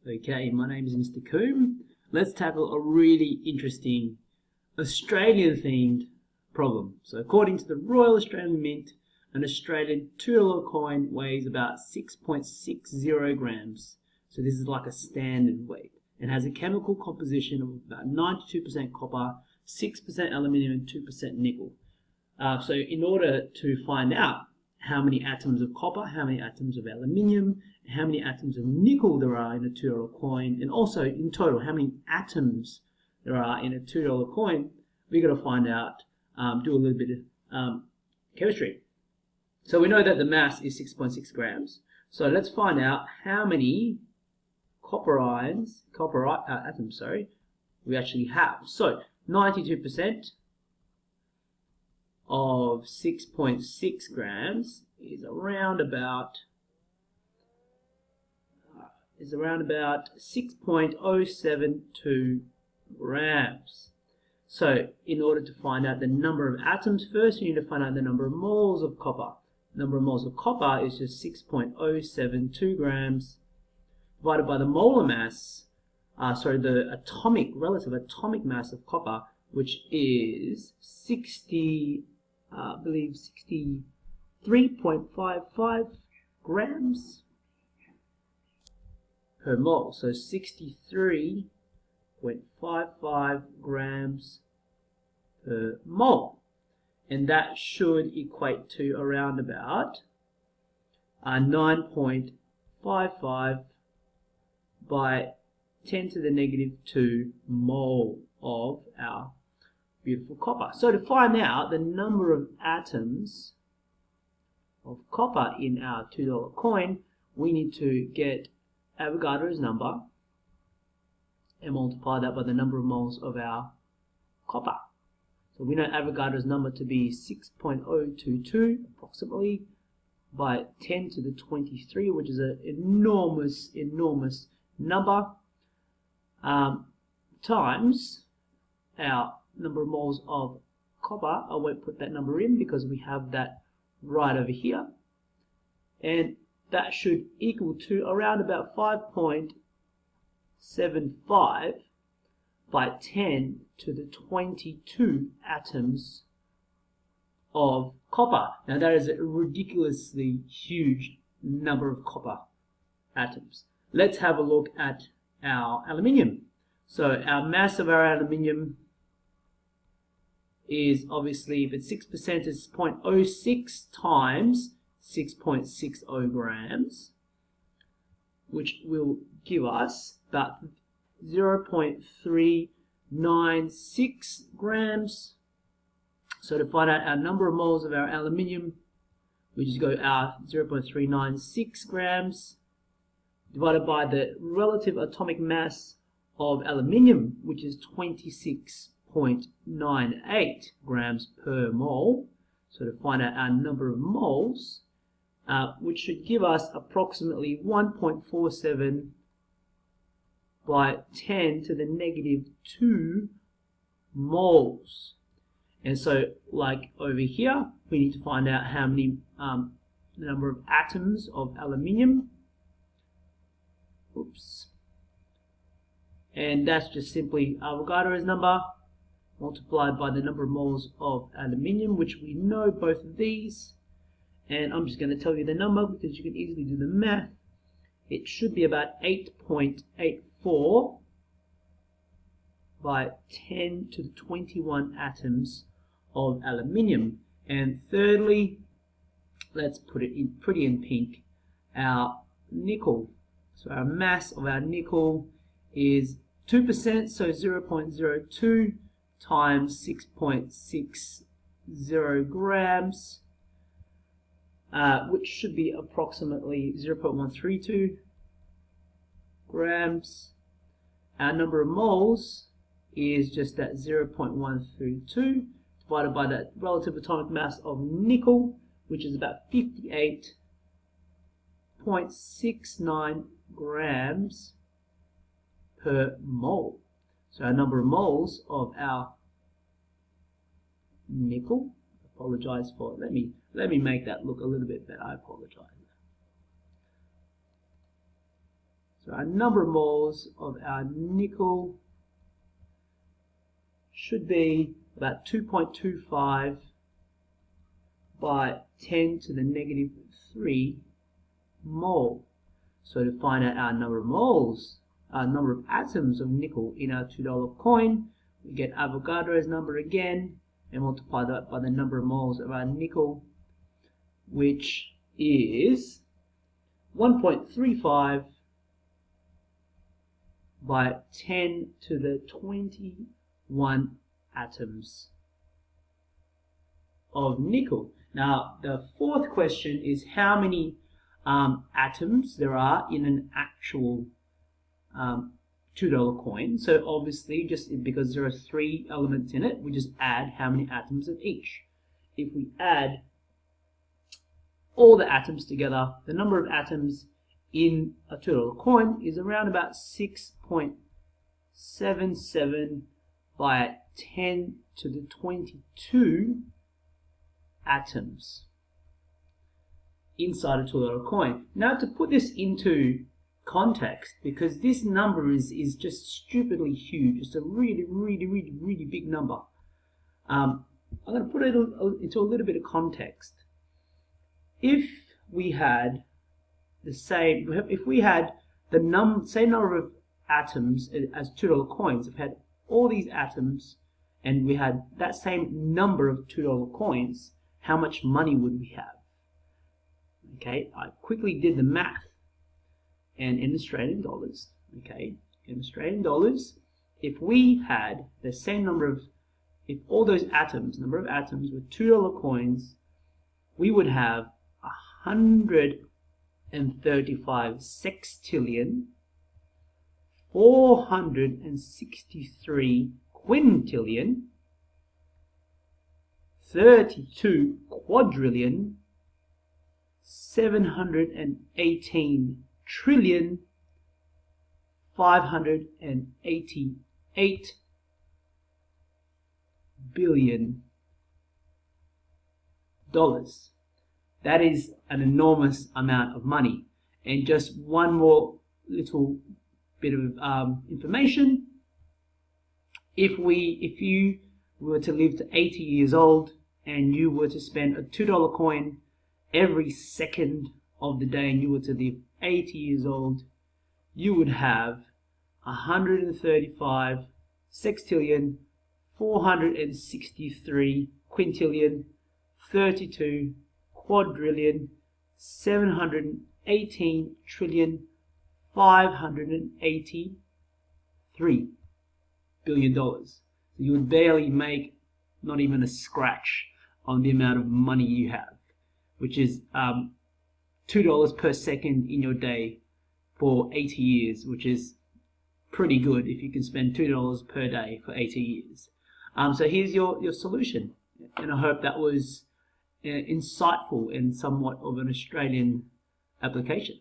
Okay, my name is Mr. Coombe. Let's tackle a really interesting Australian-themed problem. So according to the Royal Australian Mint, an Australian $2 coin weighs about 6.60 grams. So this is like a standard weight and has a chemical composition of about 92% copper, 6% aluminium and 2% nickel. So in order to find out how many atoms of copper, how many atoms of aluminium, how many atoms of nickel there are in a $2 coin, and also in total how many atoms there are in a $2 coin, we've got to find out, do a little bit of chemistry. So we know that the mass is 6.6 grams. So let's find out how many copper atoms, we actually have. So 92% of 6.6 grams is around about 6.072 grams. So in order to find out the number of atoms, first you need to find out the number of moles of copper. The number of moles of copper is just 6.072 grams divided by the molar mass, the relative atomic mass of copper, which is 63.55 grams per mole. So 63.55 grams per mole. And that should equate to around about 9.55 by 10 to the negative 2 mole of our beautiful copper. So to find out the number of atoms of copper in our $2 coin, we need to get Avogadro's number and multiply that by the number of moles of our copper. So we know Avogadro's number to be 6.022 approximately by 10 to the 23, which is an enormous number, times our number of moles of copper. I won't put that number in because we have that right over here, and that should equal to around about 5.75 by 10 to the 22 atoms of copper. Now that is a ridiculously huge number of copper atoms. Let's have a look at our aluminium. So our mass of our aluminium is obviously, if it's 6%, it's 0.06 times 6.60 grams, which will give us about 0.396 grams. So to find out our number of moles of our aluminium, we just go our 0.396 grams divided by the relative atomic mass of aluminium, which is 26.98 grams per mole. So to find out our number of moles, which should give us approximately 1.47 by 10 to the negative 2 moles. And so, like over here, we need to find out how many, the number of atoms of aluminium. Oops. And that's just simply Avogadro's number multiplied by the number of moles of aluminium, which we know both of these. And I'm just going to tell you the number because you can easily do the math. It should be about 8.84 by 10 to the 21 atoms of aluminium. And thirdly, let's put it in pretty in pink, our nickel. So our mass of our nickel is 2%, so 0.02 times 6.60 grams, which should be approximately 0.132 grams. Our number of moles is just that 0.132 divided by that relative atomic mass of nickel, which is about 58.69 grams per mole. So our number of moles of our nickel, apologize for it. Let me make that look a little bit better. I apologize. So our number of moles of our nickel should be about 2.25 by 10 to the negative 3 mole. So to find out our number of moles, our number of atoms of nickel in our $2 coin, we get Avogadro's number again and multiply that by the number of moles of our nickel, which is 1.35 by 10 to the 21 atoms of nickel. Now, the fourth question is how many atoms there are in an actual $2 coin. So obviously, just because there are 3 elements in it, we just add how many atoms of each. If we add all the atoms together, the number of atoms in a $2 coin is around about 6.77 by 10 to the 22 atoms inside a $2 coin. Now, to put this into context, because this number is just stupidly huge, it's a really big number. I'm going to put it into a little bit of context. If we had the same, if we had the same number of atoms as $2 coins, if we had all these atoms and we had that same number of $2 coins, how much money would we have? Okay, I quickly did the math, and in Australian dollars, okay, in Australian dollars, if we had the same number of, if all those atoms, number of atoms were $2 coins, we would have 135 sextillion, 463 quintillion, 32 quadrillion, 718 trillion, 588 billion dollars. That is an enormous amount of money. And just one more little bit of information. If you were to live to 80 years old and you were to spend a $2 coin every second of the day and you were to live 80 years old, you would have 135 sextillion, 463 quintillion, 32 quadrillion, 718 trillion, 583 billion dollars. So you would barely make not even a scratch on the amount of money you have, which is $2 per second in your day for 80 years, which is pretty good if you can spend $2 per day for 80 years. So here's your solution, and I hope that was insightful and somewhat of an Australian application.